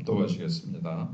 합독하시겠습니다.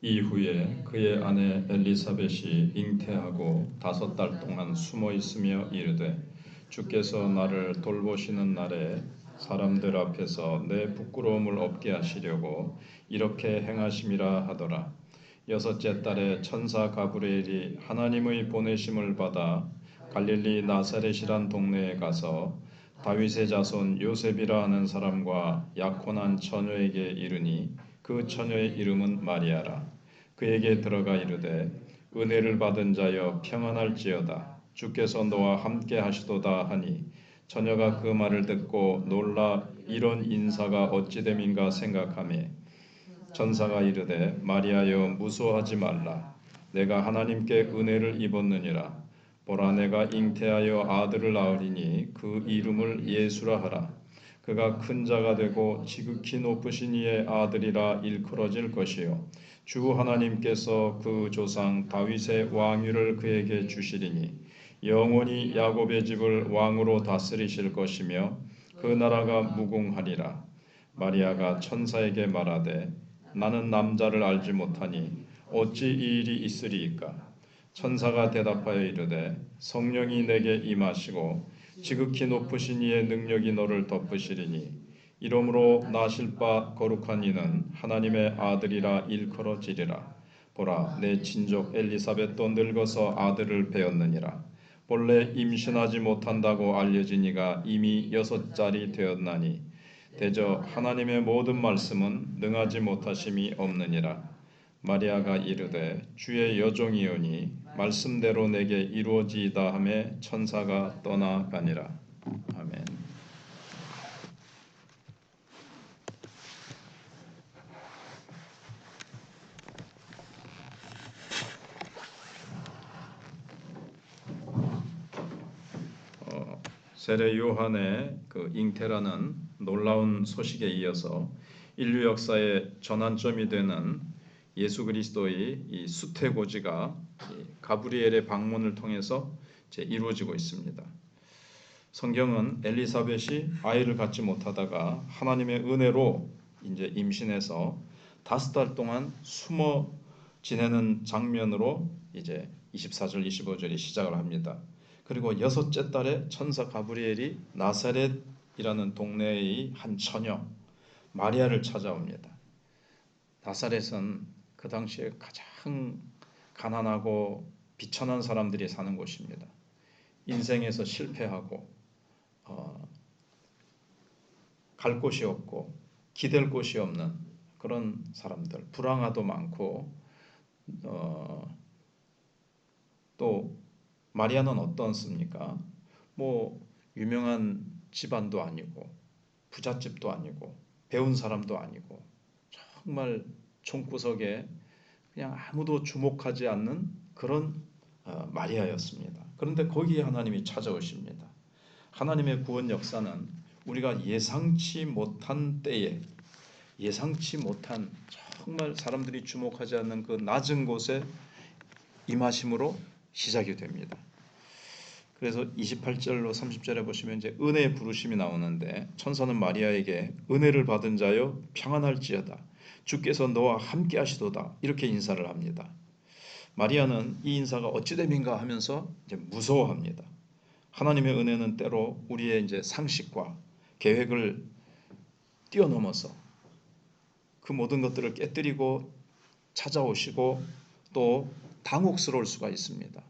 이후에 그의 아내 엘리사벳이 잉태하고 5달 동안 숨어 있으며 이르되 주께서 나를 돌보시는 날에 사람들 앞에서 내 부끄러움을 없게 하시려고 이렇게 행하심이라 하더라. 6째 달에 천사 가브리엘이 하나님의 보내심을 받아 갈릴리 나사렛이란 동네에 가서 다윗의 자손 요셉이라 하는 사람과 약혼한 처녀에게 이르니 그 처녀의 이름은 마리아라. 그에게 들어가 이르되 은혜를 받은 자여 평안할지어다. 주께서 너와 함께 하시도다 하니 처녀가 그 말을 듣고 놀라 이런 인사가 어찌 됨인가 생각하며 천사가 이르되 마리아여 무서워하지 말라. 내가 하나님께 은혜를 입었느니라. 보라 내가 잉태하여 아들을 낳으리니 그 이름을 예수라 하라. 그가 큰 자가 되고 지극히 높으신 이의 아들이라 일컬어질 것이요 주 하나님께서 그 조상 다윗의 왕위를 그에게 주시리니 영원히 야곱의 집을 왕으로 다스리실 것이며 그 나라가 무궁하리라. 마리아가 천사에게 말하되 나는 남자를 알지 못하니 어찌 이 일이 있으리이까. 천사가 대답하여 이르되 성령이 내게 임하시고 지극히 높으신 이의 능력이 너를 덮으시리니 이러므로 나실 바 거룩한 이는 하나님의 아들이라 일컬어지리라. 보라 내 친족 엘리사벳도 늙어서 아들을 배었느니라. 본래 임신하지 못한다고 알려진 이가 이미 6살이 되었나니 대저 하나님의 모든 말씀은 능하지 못하심이 없느니라. 마리아가 이르되 주의 여종이오니 말씀대로 내게 이루어지이다 하매 천사가 떠나가니라. 아멘. 세례 요한의 그 잉태라는 놀라운 소식에 이어서 인류 역사의 전환점이 되는 예수 그리스도의 이 수태고지가 가브리엘의 방문을 통해서 이루어지고 있습니다. 성경은 엘리사벳이 아이를 갖지 못하다가 하나님의 은혜로 이제 임신해서 5달 동안 숨어 지내는 장면으로 이제 24절 25절이 시작을 합니다. 그리고 6째 달에 천사 가브리엘이 나사렛이라는 동네의 한 처녀 마리아를 찾아옵니다. 나사렛은 그 당시에 가장 가난하고 비천한 사람들이 사는 곳입니다. 인생에서 실패하고 갈 곳이 없고 기댈 곳이 없는 그런 사람들, 불황아도 많고 또 마리아는 어떻습니까? 뭐 유명한 집안도 아니고 부잣집도 아니고 배운 사람도 아니고 정말 총구석에 그냥 아무도 주목하지 않는 그런 마리아였습니다. 그런데 거기에 하나님이 찾아오십니다. 하나님의 구원 역사는 우리가 예상치 못한 때에 예상치 못한 정말 사람들이 주목하지 않는 그 낮은 곳에 임하심으로 시작이 됩니다. 그래서 28절로 30절에 보시면 이제 은혜의 부르심이 나오는데 천사는 마리아에게 은혜를 받은 자여 평안할지어다. 주께서 너와 함께 하시도다. 이렇게 인사를 합니다. 마리아는 이 인사가 어찌 됨인가 하면서 이제 무서워합니다. 하나님의 은혜는 때로 우리의 이제 상식과 계획을 뛰어넘어서 그 모든 것들을 깨뜨리고 찾아오시고 또 당혹스러울 수가 있습니다.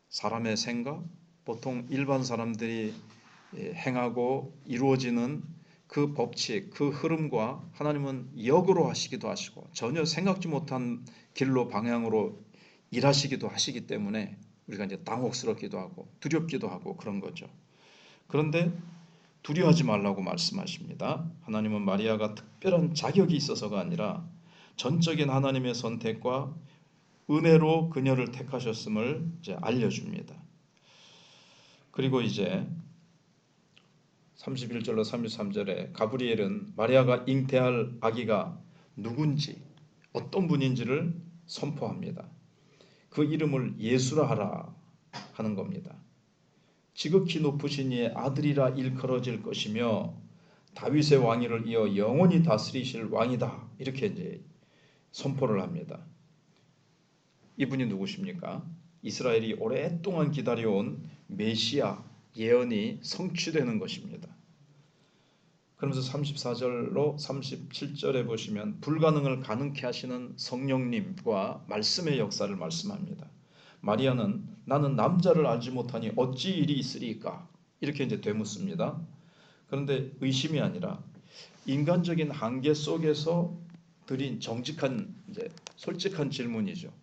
사람의 생각, 보통 일반 사람들이 행하고 이루어지는 그 법칙, 그 흐름과 하나님은 역으로 하시기도 하시고 전혀 생각지 못한 길로 방향으로 일하시기도 하시기 때문에 우리가 이제 당혹스럽기도 하고 두렵기도 하고 그런 거죠. 그런데 두려워하지 말라고 말씀하십니다. 하나님은 마리아가 특별한 자격이 있어서가 아니라 전적인 하나님의 선택과 은혜로 그녀를 택하셨음을 이제 알려줍니다. 그리고 이제 31절로 33절에 가브리엘은 마리아가 잉태할 아기가 누군지 어떤 분인지를 선포합니다. 그 이름을 예수라 하라 하는 겁니다. 지극히 높으신 이의 아들이라 일컬어질 것이며 다윗의 왕위를 이어 영원히 다스리실 왕이다. 이렇게 이제 선포를 합니다. 이분이 누구십니까? 이스라엘이 오랫동안 기다려온 메시아 예언이 성취되는 것입니다. 그러면서 34절로 37절에 보시면 불가능을 가능케 하시는 성령님과 말씀의 역사를 말씀합니다. 마리아는 나는 남자를 알지 못하니 어찌 일이 있으리까? 이렇게 이제 되묻습니다. 그런데 의심이 아니라 인간적인 한계 속에서 드린 정직한 이제 솔직한 질문이죠.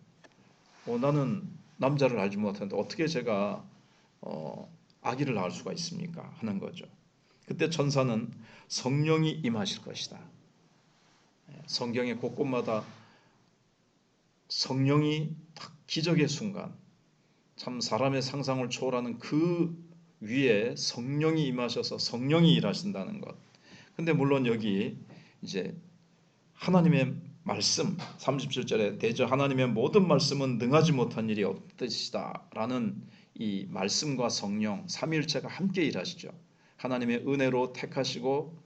나는 남자를 알지 못하는데 어떻게 제가 아기를 낳을 수가 있습니까? 하는 거죠. 그때 천사는 성령이 임하실 것이다. 성경의 곳곳마다 성령이 딱 기적의 순간, 참 사람의 상상을 초월하는 그 위에 성령이 임하셔서 성령이 일하신다는 것. 근데 물론 여기 이제 하나님의 말씀 37절에 대저 하나님의 모든 말씀은 능하지 못한 일이 없으시다라는 이 말씀과 성령 삼위일체가 함께 일하시죠. 하나님의 은혜로 택하시고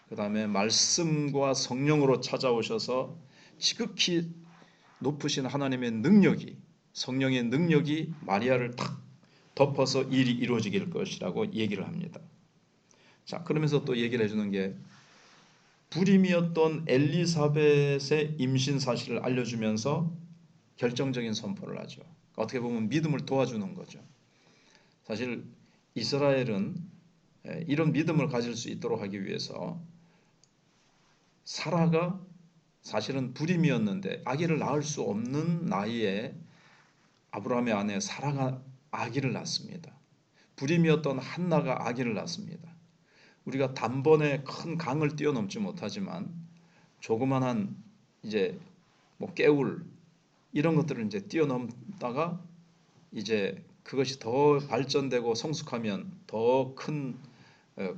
그 다음에 말씀과 성령으로 찾아오셔서 지극히 높으신 하나님의 능력이 성령의 능력이 마리아를 탁 덮어서 일이 이루어지길 것이라고 얘기를 합니다. 자, 그러면서 또 얘기를 해주는 게 불임이었던 엘리사벳의 임신 사실을 알려주면서 결정적인 선포를 하죠. 어떻게 보면 믿음을 도와주는 거죠. 사실 이스라엘은 이런 믿음을 가질 수 있도록 하기 위해서 사라가 사실은 불임이었는데 아기를 낳을 수 없는 나이에 아브라함의 아내 사라가 아기를 낳습니다. 불임이었던 한나가 아기를 낳습니다. 우리가 단번에 큰 강을 뛰어넘지 못하지만 조그만한 이제 뭐 개울 이런 것들을 이제 뛰어넘다가 이제 그것이 더 발전되고 성숙하면 더 큰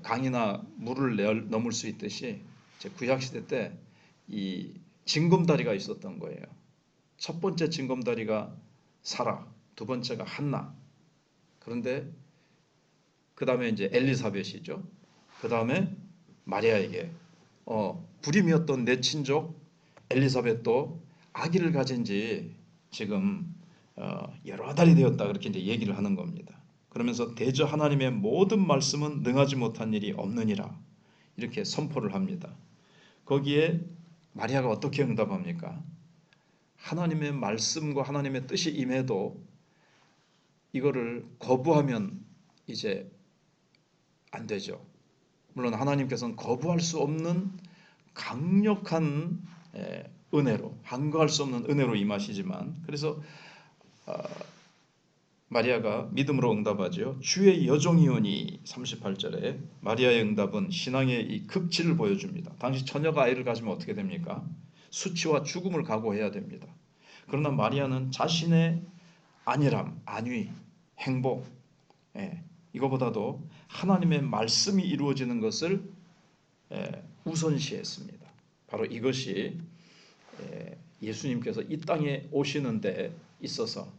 강이나 물을 넘을 수 있듯이 구약 시대 때 이 징검다리가 있었던 거예요. 첫 번째 징검다리가 사라, 두 번째가 한나. 그런데 그 다음에 이제 엘리사벳이죠. 그 다음에 마리아에게 불임이었던 내 친족 엘리사벳도 아기를 가진 지 지금 여러 달이 되었다 그렇게 이제 얘기를 하는 겁니다. 그러면서 대저 하나님의 모든 말씀은 능하지 못한 일이 없느니라 이렇게 선포를 합니다. 거기에 마리아가 어떻게 응답합니까? 하나님의 말씀과 하나님의 뜻이 임해도 이거를 거부하면 이제 안 되죠. 물론 하나님께서는 거부할 수 없는 강력한 은혜로 한거할 수 없는 은혜로 임하시지만 그래서 마리아가 믿음으로 응답하죠. 주의 여종이오니 38절에 마리아의 응답은 신앙의 이 극치를 보여줍니다. 당시 처녀가 아이를 가지면 어떻게 됩니까? 수치와 죽음을 각오해야 됩니다. 그러나 마리아는 자신의 안일함, 안위, 행복 이거보다도 하나님의 말씀이 이루어지는 것을 우선시했습니다. 바로 이것이 예수님께서 이 땅에 오시는 데 있어서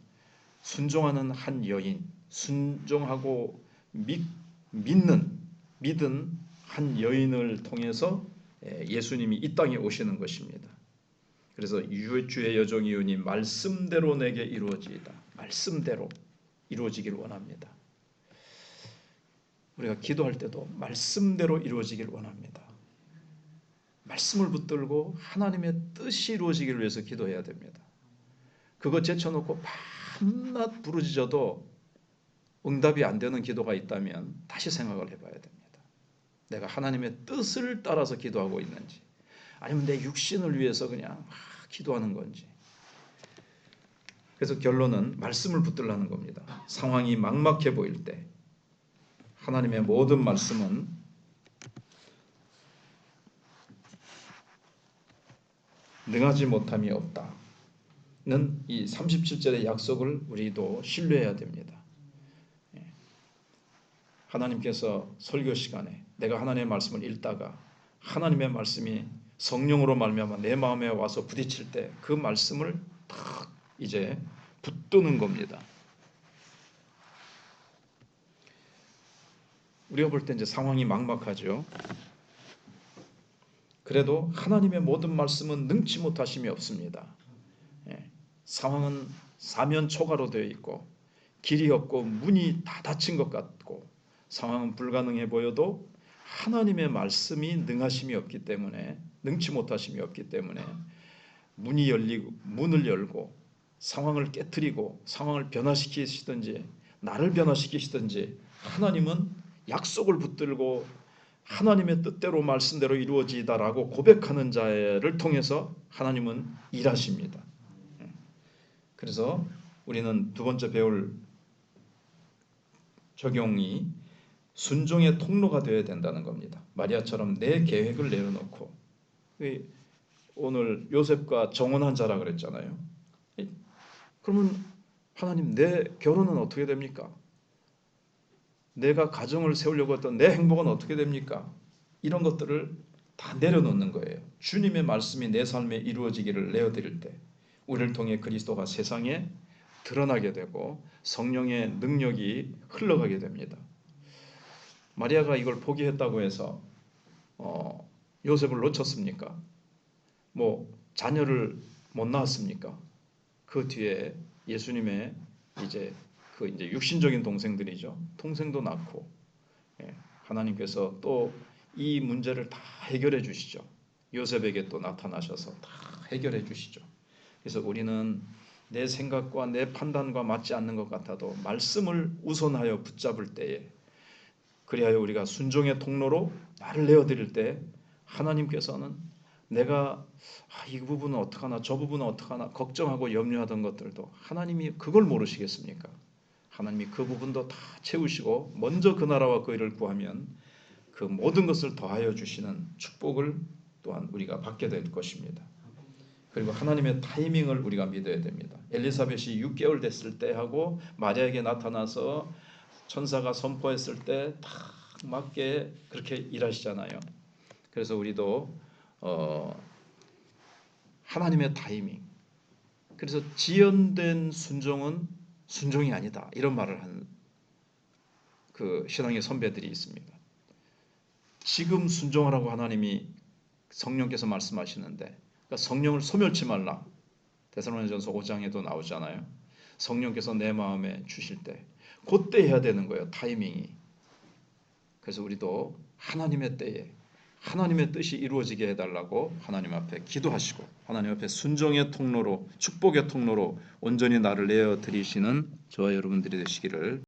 순종하는 한 여인, 순종하고 믿은 한 여인을 통해서 예수님이 이 땅에 오시는 것입니다. 그래서 주의 여종이오니 말씀대로 내게 이루어지이다. 말씀대로 이루어지길 원합니다. 우리가 기도할 때도 말씀대로 이루어지길 원합니다. 말씀을 붙들고 하나님의 뜻이 이루어지기를 위해서 기도해야 됩니다. 그거 제쳐놓고 밤낮 부르짖어도 응답이 안 되는 기도가 있다면 다시 생각을 해봐야 됩니다. 내가 하나님의 뜻을 따라서 기도하고 있는지 아니면 내 육신을 위해서 그냥 기도하는 건지. 그래서 결론은 말씀을 붙들라는 겁니다. 상황이 막막해 보일 때 하나님의 모든 말씀은 능하지 못함이 없다는 이 37절의 약속을 우리도 신뢰해야 됩니다. 하나님께서 설교 시간에 내가 하나님의 말씀을 읽다가 하나님의 말씀이 성령으로 말미암아 내 마음에 와서 부딪힐 때 그 말씀을 딱 이제 붙드는 겁니다. 우리가 볼 때 이제 상황이 막막하죠. 그래도 하나님의 모든 말씀은 능치 못하심이 없습니다. 상황은 사면 초가로 되어 있고 길이 없고 문이 다 닫힌 것 같고 상황은 불가능해 보여도 하나님의 말씀이 능하심이 없기 때문에 능치 못하심이 없기 때문에 문을 열고 상황을 깨트리고 상황을 변화시키시든지 나를 변화시키시든지 하나님은 약속을 붙들고 하나님의 뜻대로 말씀대로 이루어지다라고 고백하는 자를 통해서 하나님은 일하십니다. 그래서 우리는 두 번째 배울 적용이 순종의 통로가 되어야 된다는 겁니다. 마리아처럼 내 계획을 내려놓고, 오늘 요셉과 정혼한 자라 그랬잖아요. 그러면 하나님, 내 결혼은 어떻게 됩니까? 내가 가정을 세우려고 했던 내 행복은 어떻게 됩니까? 이런 것들을 다 내려놓는 거예요. 주님의 말씀이 내 삶에 이루어지기를 내어드릴 때 우리를 통해 그리스도가 세상에 드러나게 되고 성령의 능력이 흘러가게 됩니다. 마리아가 이걸 포기했다고 해서 요셉을 놓쳤습니까? 자녀를 못 낳았습니까? 그 뒤에 예수님의 이제 육신적인 동생들이죠. 동생도 낳고 하나님께서 또 이 문제를 다 해결해 주시죠. 요셉에게 또 나타나셔서 다 해결해 주시죠. 그래서 우리는 내 생각과 내 판단과 맞지 않는 것 같아도 말씀을 우선하여 붙잡을 때에, 그리하여 우리가 순종의 통로로 나를 내어드릴 때 하나님께서는 내가 이 부분은 어떡하나 저 부분은 어떡하나 걱정하고 염려하던 것들도 하나님이 그걸 모르시겠습니까? 하나님이 그 부분도 다 채우시고 먼저 그 나라와 그 일을 구하면 그 모든 것을 더하여 주시는 축복을 또한 우리가 받게 될 것입니다. 그리고 하나님의 타이밍을 우리가 믿어야 됩니다. 엘리사벳이 6개월 됐을 때 하고 마리아에게 나타나서 천사가 선포했을 때 딱 맞게 그렇게 일하시잖아요. 그래서 우리도 하나님의 타이밍, 그래서 지연된 순종은 순종이 아니다, 이런 말을 한 그 신앙의 선배들이 있습니다. 지금 순종하라고 하나님이 성령께서 말씀하시는데, 그러니까 성령을 소멸치 말라, 데살로니가전서 5장에도 나오잖아요. 성령께서 내 마음에 주실 때 그때 해야 되는 거예요, 타이밍이. 그래서 우리도 하나님의 때에 하나님의 뜻이 이루어지게 해달라고 하나님 앞에 기도하시고 하나님 앞에 순종의 통로로, 축복의 통로로 온전히 나를 내어드리시는 저와 여러분들이 되시기를